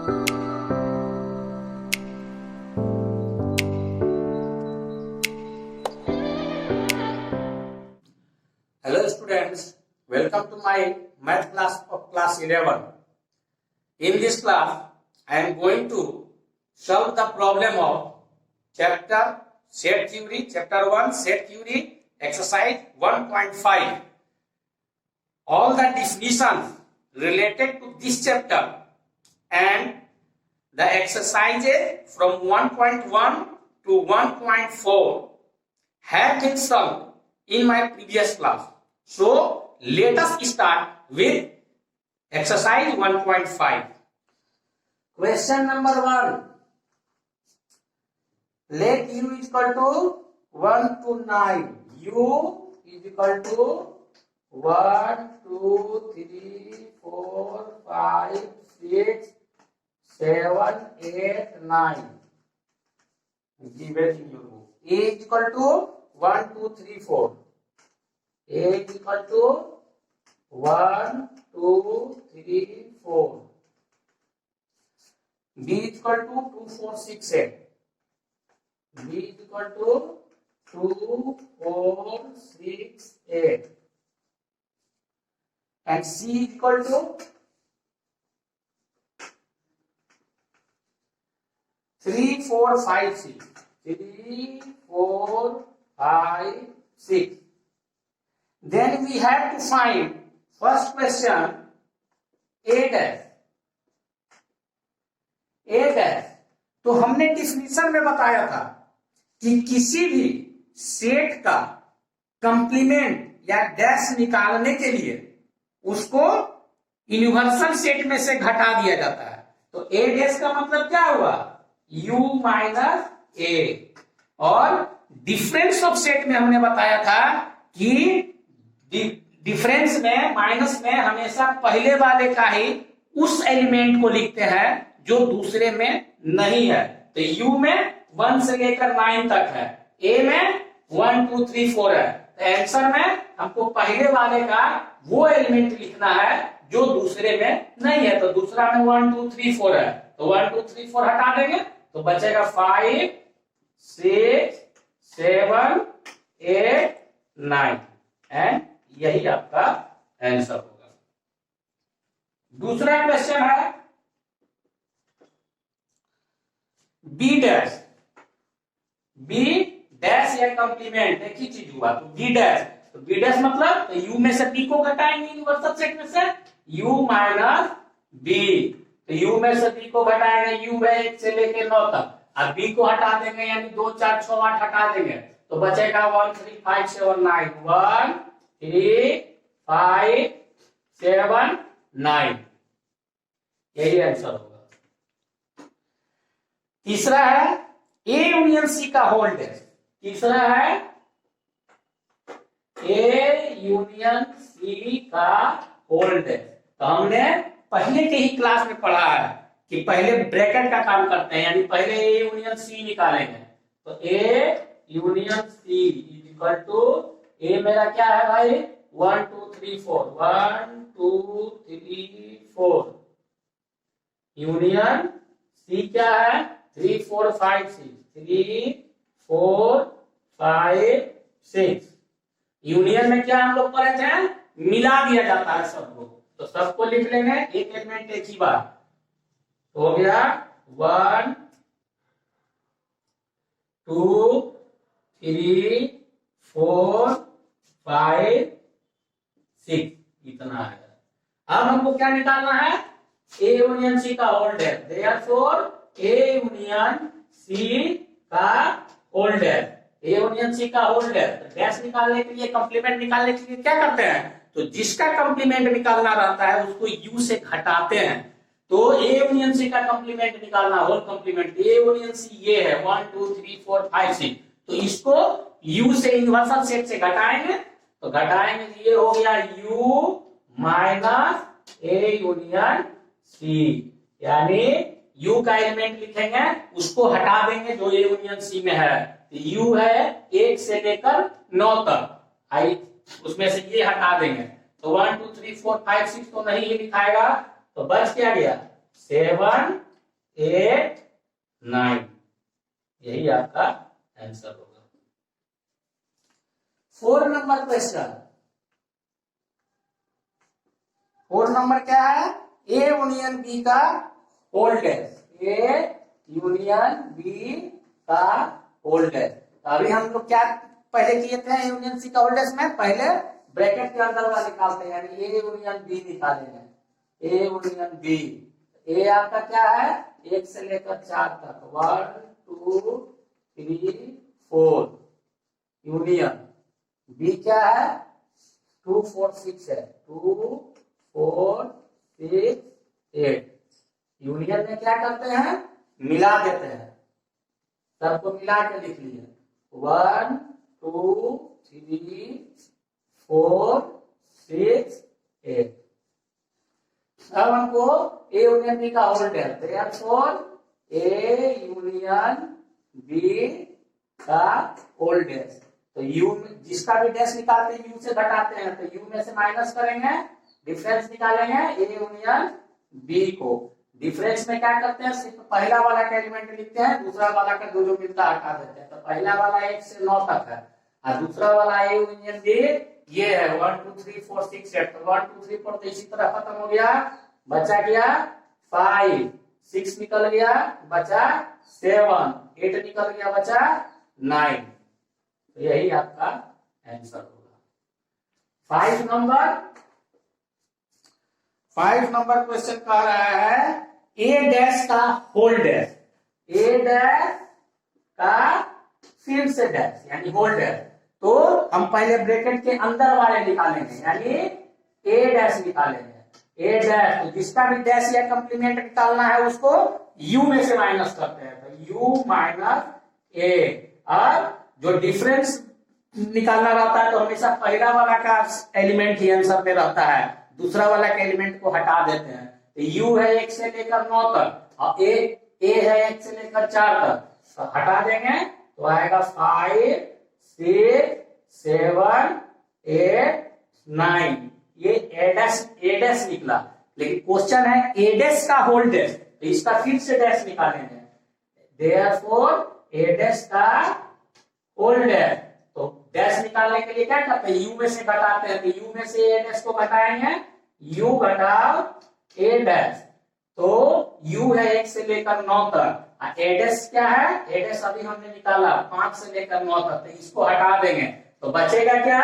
Hello students, welcome to my math class of class 11. In this class, I am going to solve the problem of chapter set theory, chapter 1 set theory, exercise 1.5. All the definitions related to this chapter and the exercises from 1.1 to 1.4 have been solved in my previous class. So let us start with exercise 1.5. Question number 1. Let u is equal to 1 to 9. U is equal to 1, 2, 3, 4, 5, 6, 7, 8, 9. Given in your book. A is equal to 1, 2, 3, 4. A is equal to 1, 2, 3, 4. B is equal to 2, 4, 6, 8. B is equal to 2, 4, 6, 8. And C is equal to 3, 4, 5, 6. 3, 4, 5, 6. Then we have to find first question A dash. A dash तो हमने definition में बताया था कि किसी भी set का complement या डैश निकालने के लिए उसको यूनिवर्सल सेट में से घटा दिया जाता है। तो ए डैश का मतलब क्या हुआ? u माइनस ए। और डिफरेंस ऑफ सेट में हमने बताया था कि डिफरेंस में माइनस में हमेशा पहले वाले का ही उस एलिमेंट को लिखते हैं जो दूसरे में नहीं है। तो u में 1 से लेकर 9 तक है, a में 1, 2, 3, 4 है। तो आंसर में हमको पहले वाले का वो एलिमेंट लिखना है जो दूसरे में नहीं है। तो दूसरा में 1, 2, 3, 4 है, तो 1, 2, 3, 4 हटा देंगे तो बचेगा 5, 6, 7, 8, 9 एंड यही आपका आंसर होगा। दूसरा क्वेश्चन है बी डैश। बी डैश या कंप्लीमेंट एक ही चीज हुआ। तो बी डैश, तो बी डैश मतलब तो यू में से बी को घटाएंगे यूनिवर्सल सेट में से, यू माइनस बी। तो यू में से बी को घटाएंगे, यू है 1 से लेके 9 तक। अब बी को हटा देंगे यानी 2, 4, 6, 8 हटा देंगे तो बचेगा 1, 3, 5, 7, 9। 1, 3, 5, 7, 9 यही आंसर होगा। तीसरा है ए यूनियन सी का होल डैश। तीसरा है ए यूनियन सी का होल डैश। तो हमने पहले के ही क्लास में पढ़ा है कि पहले ब्रैकेट का काम करते हैं, यानी पहले ए यूनियन सी निकालेंगे। तो A union C is equal to, A मेरा क्या है भाई 1, 2, 3, 4, 1, 2, 3, 4। यूनियन सी क्या है 3, 4, 5, 6। 3, 4, 5, 6। यूनियन में क्या हम लोग पढ़े थे, मिला दिया जाता है सबको। तो सबको लिख लेंगे एक एलिमेंट एक ही बार। हो गया 1, 2, 3, 4, 5, 6 इतना है। अब हमको क्या निकालना है, ए यूनियन सी का whole dash. Therefore A union C का whole dash. A union C का होल डैश। डैश निकालने के लिए, कंप्लीमेंट निकालने के लिए क्या करते हैं, तो जिसका कंप्लीमेंट निकालना रहता है उसको यू से घटाते हैं। तो ए यूनियन सी का कंप्लीमेंट निकालना, whole complement. A union C ये है 1, 2, 3, 4, 5, 6। तो इसको u से यूनिवर्सल सेट से घटाएंगे तो घटाएंगे तो ये हो गया u minus A union C. यानी u का एलिमेंट लिखेंगे उसको हटा देंगे जो ए यूनियन सी में है। तो u है 1 से लेकर 9 तक, आई उसमें से ये हटा देंगे तो 1, 2, 3, 4, 5, 6 तो नहीं ही लिखाएगा। तो बच क्या गया 7, 8 9, यही आपका आंसर होगा। 4 नंबर क्वेश्चन, 4 नंबर क्या है, ए यूनियन बी का whole dash, A union B का होल डैश। तो अभी हम लोग क्या पहले किए थे यूनियन सी का होल डैश में, पहले ब्रैकेट के अंदर वाला निकालते हैं, यानी ए यूनियन बी निकालेंगे, ए यूनियन बी। ए आपका क्या है, 1 से लेकर 4 तक, 1 2 3 4, यूनियन बी क्या है, 2 4 6 है, 2 4 6 8। यूनियन में क्या करते हैं, मिला देते हैं, सबको मिला के लिख लिए, 1 2 3 4 6 8। अब हमको ए यूनियन बी का whole dash, therefore A union B का होल डैश। तो यू जिसका भी डैश निकालते हैं यू से घटाते हैं, तो यू में से माइनस करेंगे, डिफरेंस निकालेंगे ए यूनियन बी को। डिफरेंस में क्या करते हैं, सिर्फ पहला वाला का एलिमेंट लिखते हैं, दूसरा वाला का जो मिलता है हटा देते हैं। तो पहला वाला 1 से 9 तक है और दूसरा वाला ए यूनियन बी ये है 1 2 3 4 6 8। तो 1 2 3 4 तो इसी तरह खत्म हो गया, बचा गया 5, 6 निकल गया बचा 7, 8 निकल गया बचा 9। तो यही आपका आंसर होगा। 5 नंबर क्वेश्चन कह रहा है ए डैश का होल डैश, ए डैश का फिर से डैश यानी होल डैश। तो हम पहले ब्रैकेट के अंदर वाले निकालेंगे, यानी ए डैश निकालेंगे, ए डैश। तो जिसका भी डैश या कंप्लीमेंट निकालना है उसको यू में से माइनस करते हैं, तो यू माइनस ए। और जो डिफरेंस निकालना रहता है तो हमेशा पहला वाला का एलिमेंट ही आंसर में रहता है, दूसरा वाला के एलिमेंट को हटा देते हैं। तो यू है 1 से लेकर 9 तक और ए है 1 से लेकर 4 तक, तो हटा देंगे तो आएगा 5 6 7 8 9। ये ए डैश निकला, लेकिन क्वेश्चन है ए डैश का होल डैश, तो इसका फिर से डैश निकालेंगे, देयरफॉर ए डैश का होल डैश। तो डैश निकालने के लिए क्या करते हैं, यू में से घटाते हैं, तो यू में से ए डैश को घटाएंगे, यू घटाओ ए डैश। तो यू है 1 से लेकर 9 तक, ए डैश क्या है, ए डैश अभी हमने निकाला 5 से लेकर 9 तक, तो इसको हटा देंगे तो बचेगा क्या,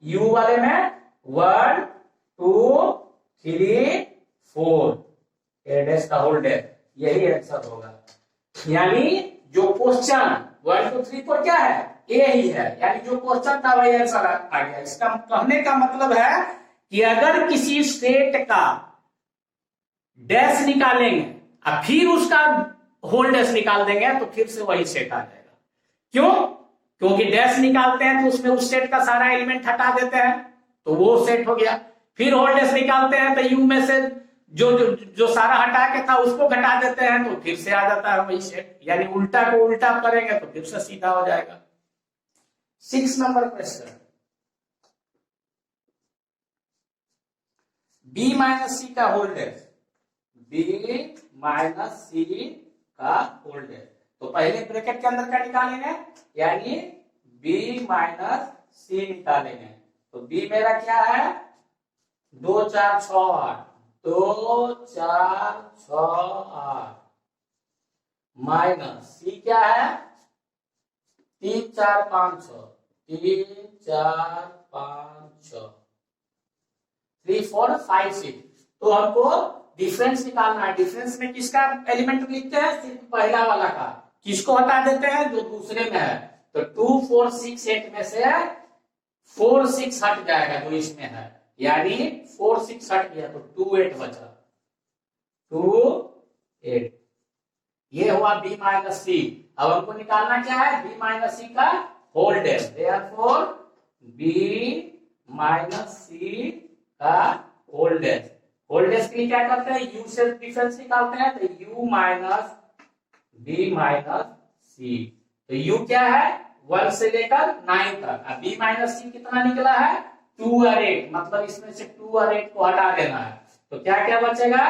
यू वाले में 1 2 3 4, ए डैश का होल डैश, यही आंसर होगा। यानी जो क्वेश्चन 1 2 3 4 क्या है, ए ही है, यानी जो क्वेश्चन था वही आंसर आ गया। इसका कहने का मतलब है कि अगर किसी सेट का डैश निकालेंगे और फिर उसका होल डैश निकाल देंगे तो फिर से वही सेट आ जाएगा। क्यों, क्योंकि डैश निकालते हैं तो उसमें उस सेट का सारा एलिमेंट हटा देते हैं तो वो सेट हो गया, फिर होल डैश निकालते हैं तो यू में से जो सारा हटा के था उसको घटा देते हैं तो फिर से आ जाता है वही सेट, यानी उल्टा को उल्टा करेंगे तो फिर से सीधा हो जाएगा। 6 number question, B minus C का whole dash, B minus C का होल डैश। तो पहले ब्रैकेट के अंदर का निकालेंगे, यानी बी माइनस सी निकालेंगे। तो बी मेरा क्या है 2 4 6 8, 2 4 6 8 माइनस सी क्या है 3 4 5 6, 3 4 5 6 3 4 5 6। तो हमको डिफरेंस निकालना है, डिफरेंस में किसका एलिमेंट लिखते हैं, सिर्फ पहला वाला का, किसको हटा देते हैं जो दूसरे में है। तो 2 4 6 8 में से 4 6 हट जाएगा जो इसमें है, यानी 4 6 हट गया तो 2 8 बचा, 2 8। ये हुआ बी माइनस सी। अब हमको निकालना क्या है, बी माइनस सी का whole dash, therefore B minus C का होल डैश। होल डैश के लिए क्या करते हैं, यू से डिफरेंस निकालते हैं, तो यू माइनस बी माइनस सी। तो यू क्या है 1 से लेकर 9 तक, अब बी माइनस सी कितना निकला है 2 और 8, मतलब इसमें से 2 और 8 को हटा देना है। तो क्या क्या बचेगा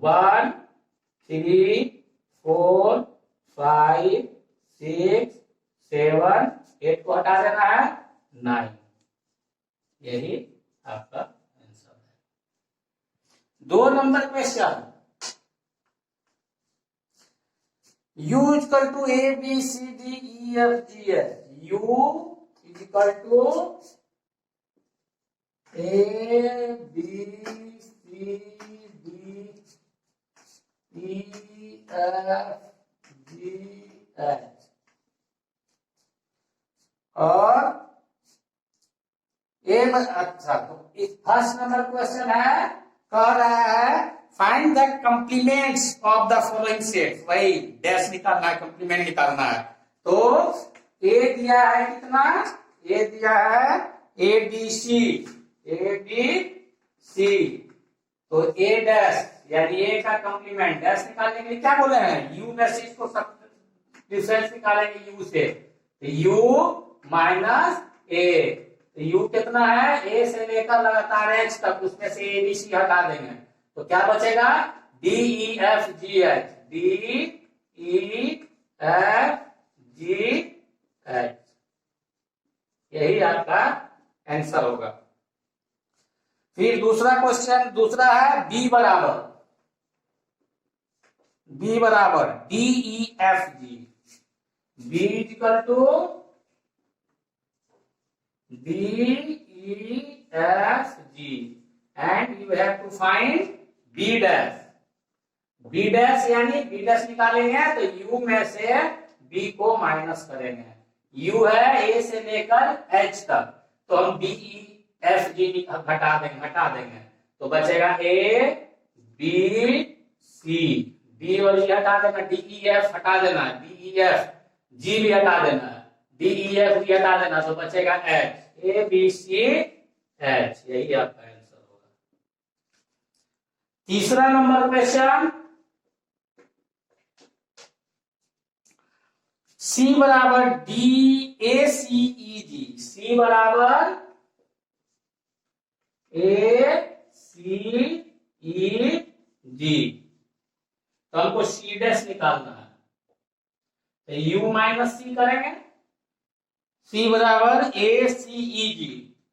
1 3 4 5 6 7 8 को हटा देना है 9। यही आपका आंसर है। 2 number question, U equal to A B C D E F G H. U equal to A B C D E F G H और अच्छा, तो फर्स्ट नंबर क्वेश्चन है, कह रहा है find the complements of the following set. वही dash निकालना है, कॉम्प्लीमेंट निकालना है। तो ए दिया है कितना, ए दिया है ए बी सी, तो ए डैश यानी ए का कॉम्प्लीमेंट डैश निकालने के लिए क्या बोले हैं, यू में से इसको सब डिफरेंस निकालेंगे यू से, तो यू माइनस ए। तो यू कितना है, ए से लेकर लगातार एच तक, उसमें से ए बी सी हटा देंगे तो क्या बचेगा, D E F G H, D E F G H. यही आपका आंसर होगा। फिर दूसरा क्वेश्चन, दूसरा है बी बराबर D E F G, B equal to DEFG and you have to find B dash। B dash यानी B dash निकालेंगे तो U में से B को माइनस करेंगे। U है A से लेकर H तक, तो हम DEFG हटा देंगे तो बचेगा A B C, D और E हटा देना, DEF हटा देना, DEF G भी हटा देना, DEF भी हटा देना, तो बचेगा H, A B C H। यही आपका आंसर होगा। तीसरा नंबर क्वेश्चन, C बराबर D A C E G, C बराबर A C E G, तो हमको C डैश निकालना है, तो U माइनस C करेंगे, C बराबर ए सी ई जी,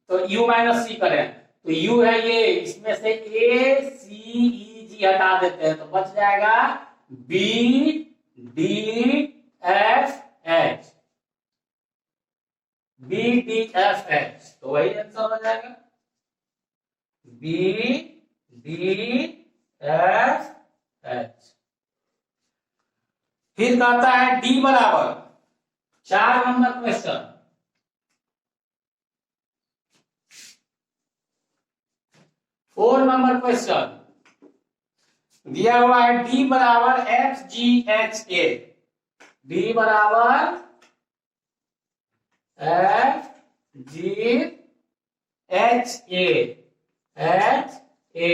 तो U माइनस सी करें तो U है ये, इसमें से ए सी ई जी हटा देते हैं तो बच जाएगा B D F H, B D F H, तो वही आंसर हो जाएगा बी डी एफ एच। फिर कहता है डी बराबर 4 नंबर क्वेश्चन, 4 नंबर क्वेश्चन दिया हुआ है डी बराबर F G H A, D बराबर एफ जी एच ए,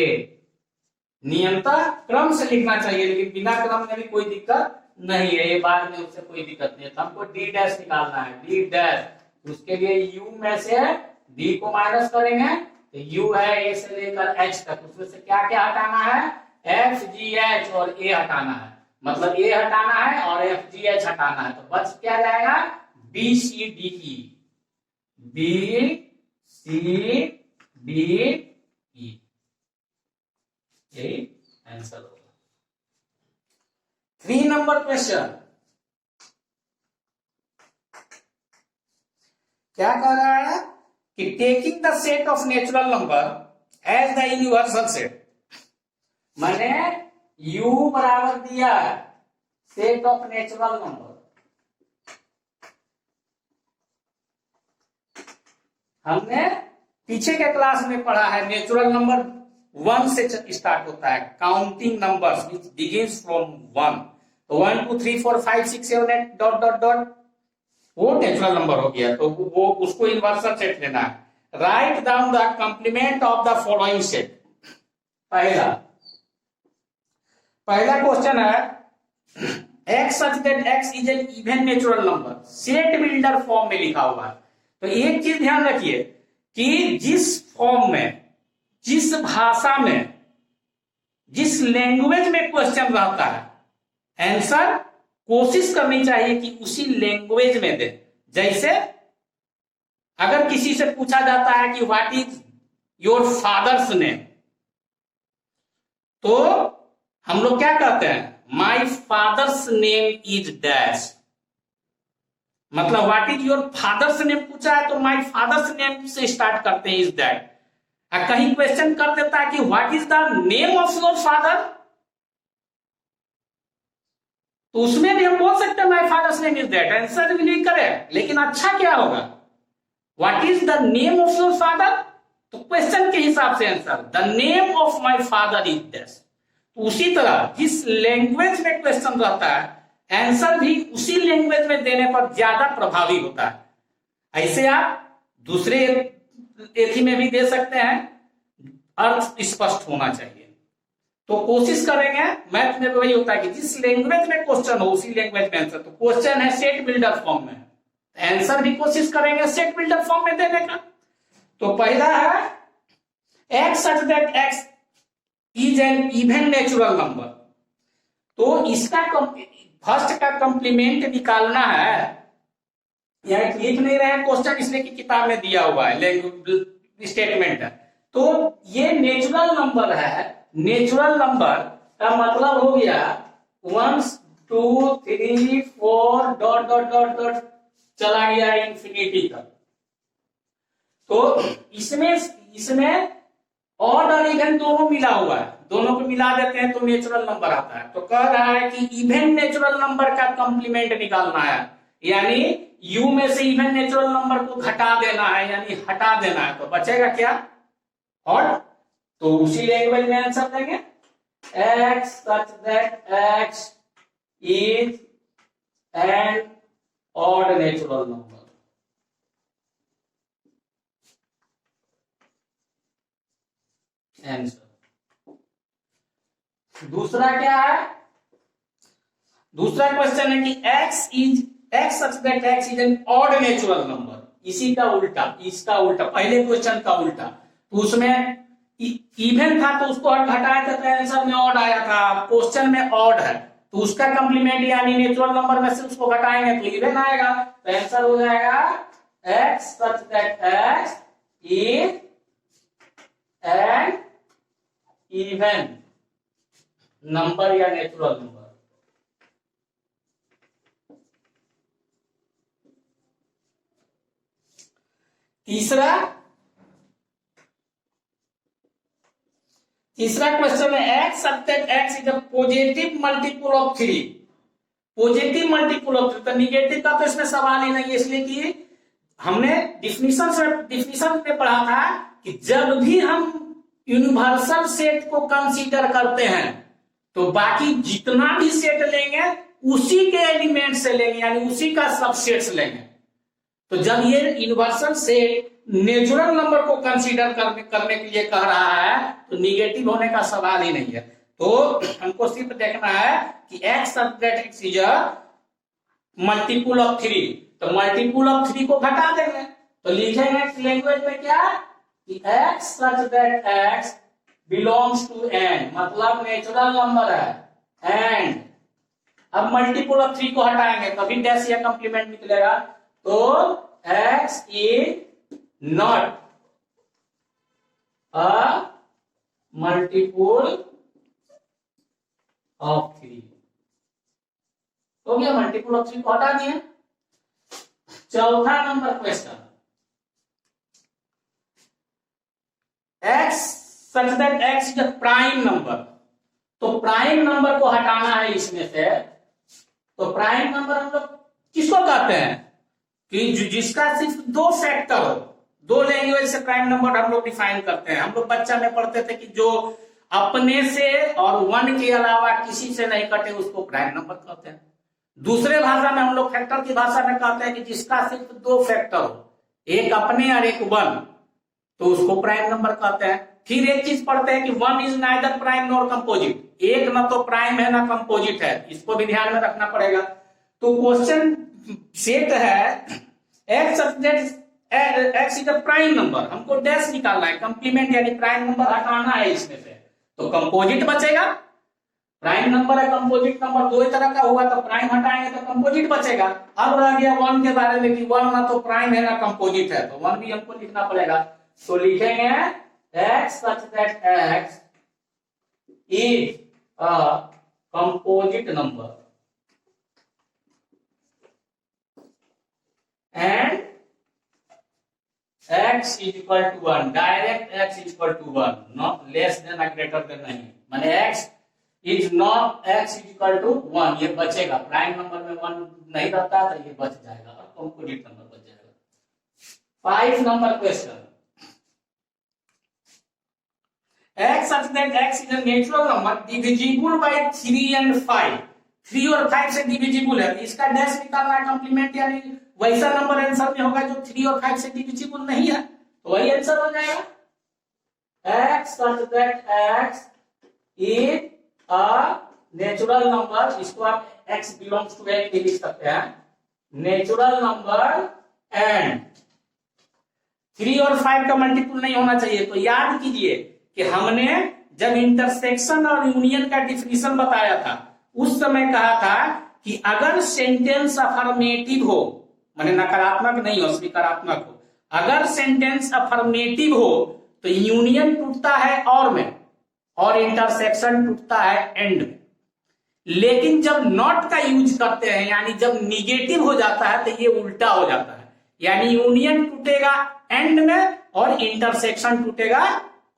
नियमतः क्रम से लिखना चाहिए लेकिन बिना क्रम में भी कोई दिक्कत नहीं है, ये बाद में उससे कोई दिक्कत नहीं है। तो हमको डी डैश निकालना है, डी डैश, उसके लिए यू में से डी को माइनस करेंगे तो यू है ए से लेकर एच तक, उसमें से क्या क्या हटाना है, एफ जी एच और ए हटाना है, मतलब ए हटाना है और एफ जी एच हटाना है, तो बच क्या जाएगा B C D E, B C D E, यही आंसर होगा। 3 नंबर क्वेश्चन क्या कह रहा है कि taking the set of natural number as the universal set, मैंने u बराबर दिया है सेट ऑफ नेचुरल नंबर, हमने पीछे के क्लास में पढ़ा है नेचुरल नंबर 1 से स्टार्ट होता है, counting numbers which begins from 1, तो 1 2 3 4 5 6 7 8 डॉट डॉट डॉट, वो नेचुरल नंबर हो गया, तो वो उसको इनवर्सल सेट लेना है। Write down the complement of the following set. पहला क्वेश्चन है x such that x is an even natural number, set builder form में लिखा हुआ है। तो एक चीज ध्यान रखिए कि जिस फॉर्म में, जिस भाषा में, जिस लैंग्वेज में क्वेश्चन रहता है आंसर कोशिश करनी चाहिए कि उसी लैंग्वेज में दे। जैसे अगर किसी से पूछा जाता है कि what is your father's name, तो हम लोग क्या कहते हैं, my father's name is dash. मतलब what is your father's name पूछा है तो माई फादर्स नेम से स्टार्ट करते हैं इज दैट। कहीं क्वेश्चन कर देता है कि what is the name of your father, तो उसमें भी हम बोल सकते हैं my father's name is that, answer भी नहीं करे। लेकिन अच्छा क्या होगा, what is the name of your father, तो क्वेश्चन के हिसाब से answer the name of my father is that. उसी तरह जिस लैंग्वेज में क्वेश्चन रहता है आंसर भी उसी लैंग्वेज में देने पर ज्यादा प्रभावी होता है। ऐसे आप दूसरे एथी में भी दे सकते हैं, अर्थ स्पष्ट होना चाहिए। तो कोशिश करेंगे, मैथ में वही होता है कि जिस लैंग्वेज में क्वेश्चन हो उसी लैंग्वेज में आंसर। तो क्वेश्चन है सेट बिल्डर फॉर्म में, आंसर भी कोशिश करेंगे सेट बिल्डर फॉर्म में देने का। तो पहला है x such that x is an even natural number. तो इसका फर्स्ट का कंप्लीमेंट निकालना है, यह लिख नहीं रहे क्वेश्चन इसलिए कि किताब में दिया हुआ है स्टेटमेंट है। तो ये नेचुरल नंबर है, नेचुरल नंबर का मतलब हो गया 1 2 3 4 डॉट डॉट डॉट डॉट चला गया इंफिनिटी तक। तो इसमें ऑड और इवन दोनों मिला हुआ है, दोनों को मिला देते हैं तो नेचुरल नंबर आता है। तो कह रहा है कि इवन नेचुरल नंबर का कंप्लीमेंट निकालना है, यानी u में से इवन नेचुरल नंबर को घटा देना है, यानी हटा देना है। तो बचेगा क्या, ऑड। तो उसी लैंग्वेज में आंसर देंगे x such that x is an odd natural number। Answer. दूसरा क्या है, दूसरा क्वेश्चन है कि x such that x is an odd natural number। इसी का उल्टा, इसका उल्टा, पहले क्वेश्चन का उल्टा। तो उसमें इवन था तो उसको घटाया था तो आंसर में ऑड आया था, क्वेश्चन में ऑड है तो उसका कंप्लीमेंट यानी नेचुरल नंबर में से उसको घटाएंगे तो इवन आएगा। तो आंसर हो जाएगा x such that x is an even number या नेचुरल नंबर। तीसरा क्वेश्चन है x such that x is a positive multiple of 3। Positive multiple of 3, तो निगेटिव का तो इसमें सवाल ही नहीं है, इसलिए कि हमने डिफिनीशन में पढ़ा था कि जब भी हम यूनिवर्सल सेट को कंसीडर करते हैं तो बाकी जितना भी सेट लेंगे उसी के एलिमेंट से लेंगे, यानी उसी का सबसेट्स लेंगे। तो जब ये यूनिवर्सल सेट नेचुरल नंबर को कंसीडर करने के लिए कह रहा है तो निगेटिव होने का सवाल ही नहीं है। तो हमको सिर्फ देखना है कि x such that x is a multiple of 3, तो मल्टीपल ऑफ 3 को घटा देंगे तो लिखेंगे लैंग्वेज में क्या कि x such that x belongs to n, मतलब नेचुरल नंबर है एंड। अब मल्टीपल ऑफ 3 को हटाएंगे तभी डैश या कंप्लीमेंट निकलेगा। तो x is not a multiple of 3। हो गया, मल्टीपल ऑफ 3 को हटा दिए। चौथा number question, x such that x is a prime number. तो प्राइम नंबर को हटाना है इसमें से। तो प्राइम नंबर हम लोग किसको कहते हैं कि जिसका सिर्फ 2 फैक्टर हो। 2 लैंग्वेज से प्राइम नंबर हम लोग डिफाइन करते हैं। हम लोग बच्चा में पढ़ते थे कि जो अपने से और 1 के अलावा किसी से नहीं कटे उसको प्राइम नंबर कहते हैं। दूसरे भाषा में हम लोग फैक्टर की भाषा में कहते हैं कि जिसका सिर्फ 2 फैक्टर हो, एक अपने और एक 1, तो उसको प्राइम नंबर कहते हैं। फिर एक चीज पढ़ते हैं कि 1 is neither prime nor composite, एक ना तो प्राइम है ना कंपोजिट है, इसको भी ध्यान में रखना पड़ेगा। तो क्वेश्चन सेट है x is a prime number, हमको डैश निकालना है, कंप्लीमेंट यानी प्राइम नंबर हटाना है इसमें से, तो कंपोजिट बचेगा। प्राइम नंबर है, कंपोजिट नंबर दो ही तरह का हुआ, तो प्राइम हटाएंगे तो कंपोजिट बचेगा। अब रह गया वन के बारे में कि वन ना तो प्राइम है ना कंपोजिट है, तो वन भी हमको लिखना पड़ेगा। तो लिखेंगे x such that x is a composite number and x is equal to 1, direct x is equal to 1, not less than or greater than नहीं, माने x is not x is equal to 1, ये बचेगा। Prime number में 1 नहीं रहता तो ये बच जाएगा और कंपोजिट नंबर बच जाएगा। 5 number question, x such that x is a natural number divisible by 3 and 5, 3 और 5 से डिविजिबल है, इसका डैश निकालना है कंप्लीमेंट, यानी वैसा नंबर आंसर में होगा जो 3 और 5 से डिविजिबल नहीं है, तो वही आंसर हो जाएगा। x such that x is a natural number, इसको आप x belongs to x भी लिख सकते हैं, नेचुरल नंबर एंड 3 और 5 का मल्टीपल नहीं होना चाहिए। तो याद कीजिए कि हमने जब इंटरसेक्शन और यूनियन का डिफिनीशन बताया था, उस समय कहा था कि अगर सेंटेंस अफर्मेटिव हो, माने नकारात्मक नहीं हो, स्वीकारात्मक हो, अगर सेंटेंस अफर्मेटिव हो तो यूनियन टूटता है और में, और इंटरसेक्शन टूटता है एंड में। लेकिन जब नॉट का यूज करते हैं, यानी जब निगेटिव हो जाता है, तो ये उल्टा हो जाता है, यानी यूनियन टूटेगा एंड में और इंटरसेक्शन टूटेगा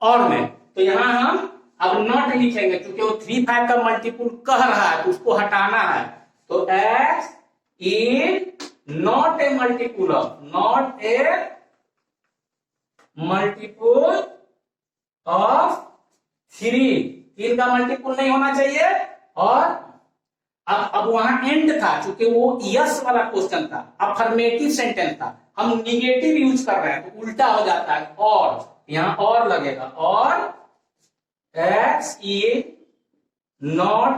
और में। तो यहां हम अब नॉट लिखेंगे, क्योंकि वो 3 5 का मल्टीपुल कह रहा है तो उसको हटाना है। तो x is not a multiple of, not a multiple of 3 का मल्टीपुल नहीं होना चाहिए। और अब वहां एंड था, क्योंकि वो यस वाला क्वेश्चन था, अफर्मेटिव सेंटेंस था, हम निगेटिव यूज कर रहे हैं तो उल्टा हो जाता है, और यहां और लगेगा, और x is not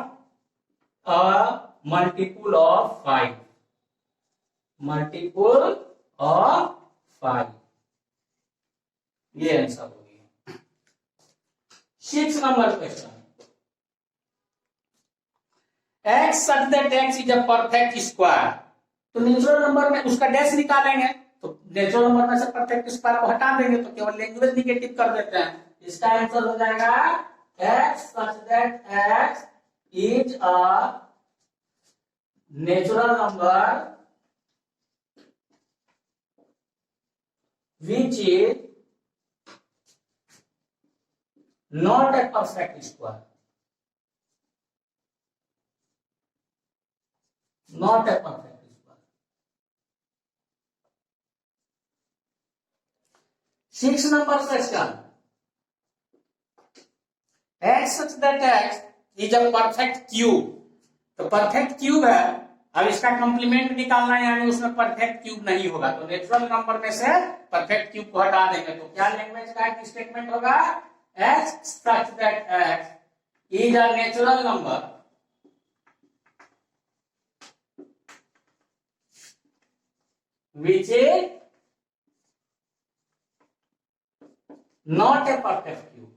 a multiple of 5, multiple of 5, ये आंसर हो गया। 6 number question, x such that x is a perfect square, तो नेचुरल नंबर में उसका डैश निकालेंगे, तो नेचुरल नंबर में से परफेक्ट स्क्वायर को हटा देंगे, तो केवल लैंग्वेज निगेटिव कर देते हैं। इसका आंसर हो जाएगा x such that x is a natural number which is not a perfect square, not a perfect square। 6 number question, x such that x is a perfect cube, तो perfect cube है, अब इसका complement निकालना है, यानी उसमें perfect cube नहीं होगा, तो नेचुरल नंबर में से परफेक्ट क्यूब को हटा देंगे। तो क्या लैंग्वेज का एक स्टेटमेंट होगा, x such that x is a natural number which is not a perfect cube,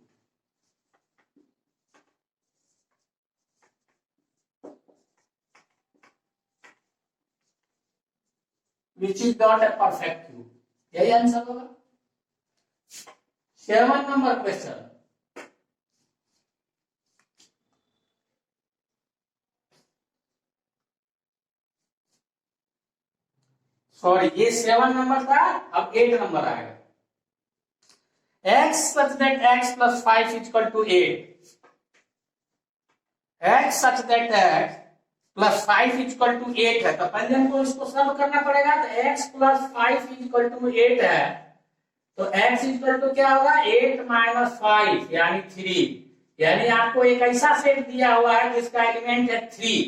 which is not a perfect cube, यही आंसर होगा। 7 नंबर क्वेश्चन, सॉरी ये 7 नंबर था, अब 8 नंबर आएगा। x such that x plus 5 is equal to 8, x such that x plus 5 is equal to 8 है, तो पहले हमको इसको सॉल्व करना पड़ेगा। तो x plus 5 is equal to 8 है, तो x is equal to क्या होगा, 8 minus 5 यानी 3, यानी आपको एक ऐसा सेट दिया हुआ है जिसका एलिमेंट है 3,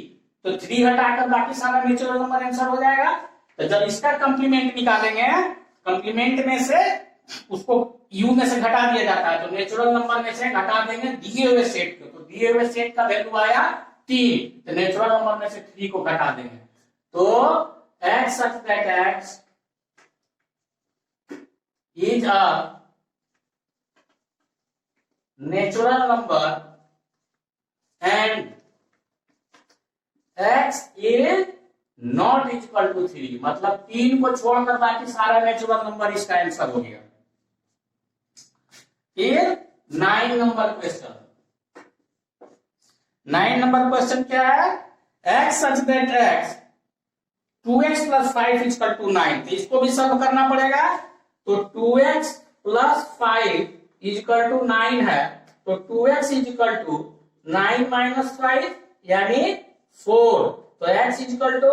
तो 3 हटाकर बाकी सारा नेचुरल नंबर आंसर हो जाएगा। तो जब इसका कंप्लीमेंट निकालेंगे, कंप्लीमेंट में से उसको u में से घटा दिया जाता है, तो नेचुरल नंबर में से घटा देंगे दिए हुए सेट को, तो दिए हुए सेट का वैल्यू आया 3, तो नेचुरल नंबर में से 3 को घटा देंगे, तो x such that x is a natural number and x is not equal to 3, मतलब 3 को छोड़कर बाकी सारा नेचुरल नंबर इसका आंसर हो गया। फिर 9 नंबर क्वेश्चन, 9 नंबर क्वेश्चन क्या है, x such that x 2x plus 5 equal to 9, तो इसको भी सॉल्व करना पड़ेगा। तो 2x प्लस 5 इक्वल टू 9 है, तो 2x इक्वल टू 9 माइनस 5 यानी 4, तो x इक्वल टू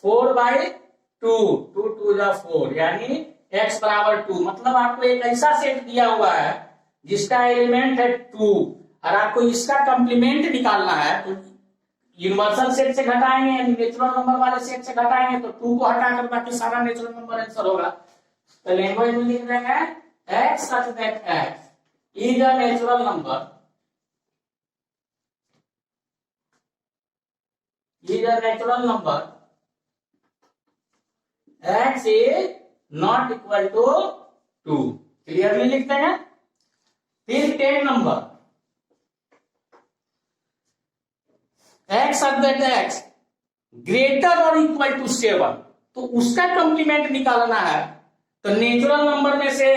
4/2, 2 2 जा 4 यानी x बराबर 2। मतलब आपको एक ऐसा सेट दिया हुआ है जिसका एलिमेंट है 2 और आपको इसका कंप्लीमेंट निकालना है, तो यूनिवर्सल सेट से घटाएंगे यानी नेचुरल नंबर वाले सेट से घटाएंगे, तो 2 को हटाकर बाकी सारा नेचुरल नंबर आंसर होगा। तो लैंग्वेज में लिख देंगे x such that x is a natural number, is a natural number, x is not equal to 2, clearly लिखते हैं। फिर 10 number, x such that x greater और इक्वल टू 7, तो उसका कंप्लीमेंट निकालना है। तो नेचुरल नंबर में से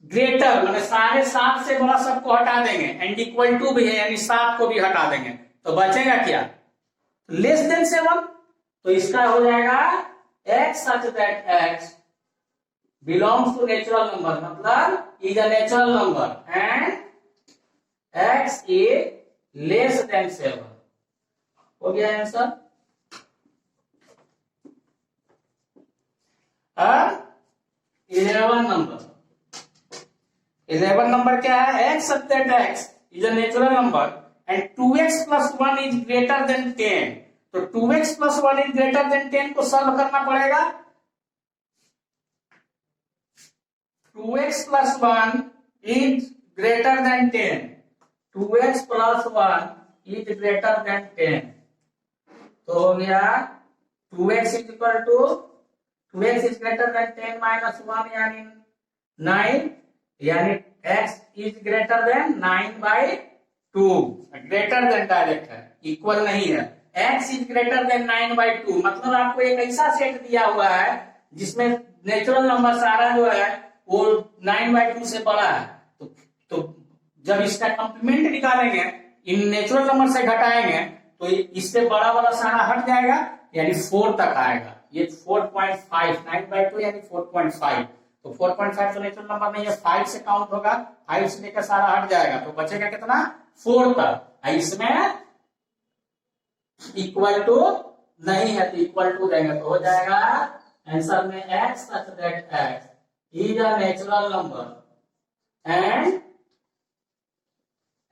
ग्रेटर माने सारे 7 से बड़ा सबको हटा देंगे, एंड इक्वल टू भी है यानी 7 को भी हटा देंगे, तो बचेगा क्या, लेस देन 7, तो इसका हो जाएगा x such that x belongs to natural number, मतलब is a natural number and x is less than 7, हो गया आंसर। अब 11 नंबर, 11 नंबर क्या है, x such that x is a natural number and 2x plus 1 is greater than 10, तो 2x plus 1 is greater than 10 को solve करना पड़ेगा। 2x plus 1 is greater than 10, 2x plus 1 is greater than 10, तो हो गया 2x is equal to 2x is greater than 10 minus 1 यानी 9, यानी x is greater than 9/2, greater than direct है, equal नहीं है। x is greater than 9/2, मतलब आपको एक ऐसा सेट दिया हुआ है जिसमें नेचुरल नंबर सारा जो है वो 9/2 से बड़ा है, तो जब इसका कंप्लीमेंट निकालेंगे, इन नेचुरल नंबर से घटाएंगे, तो इससे बड़ा वाला सारा हट जाएगा यानी 4 तक आएगा। ये 4.5, 9/2 यानी 4.5, तो 4.5 तो नेचुरल नंबर नहीं है, 5 से काउंट होगा, 5 से लेकर सारा हट जाएगा, तो बचेगा कितना, 4 तक। इसमें इक्वल टू नहीं है तो इक्वल टू देंगे, तो हो जाएगा आंसर में x such that x is a natural number and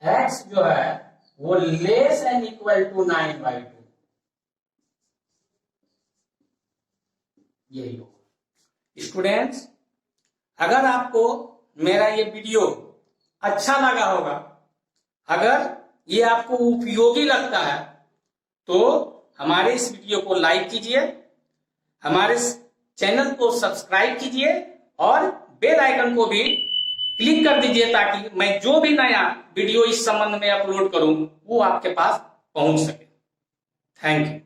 x जो है वो लेस एंड इक्वल टू 9/2, यही होगा। स्टूडेंट्स, अगर आपको मेरा ये वीडियो अच्छा लगा होगा, अगर ये आपको उपयोगी लगता है, तो हमारे इस वीडियो को लाइक कीजिए, हमारे चैनल को सब्सक्राइब कीजिए और बेल आइकन को भी क्लिक कर दीजिए ताकि मैं जो भी नया वीडियो इस संबंध में अपलोड करूं वो आपके पास पहुंच सके। Thank you.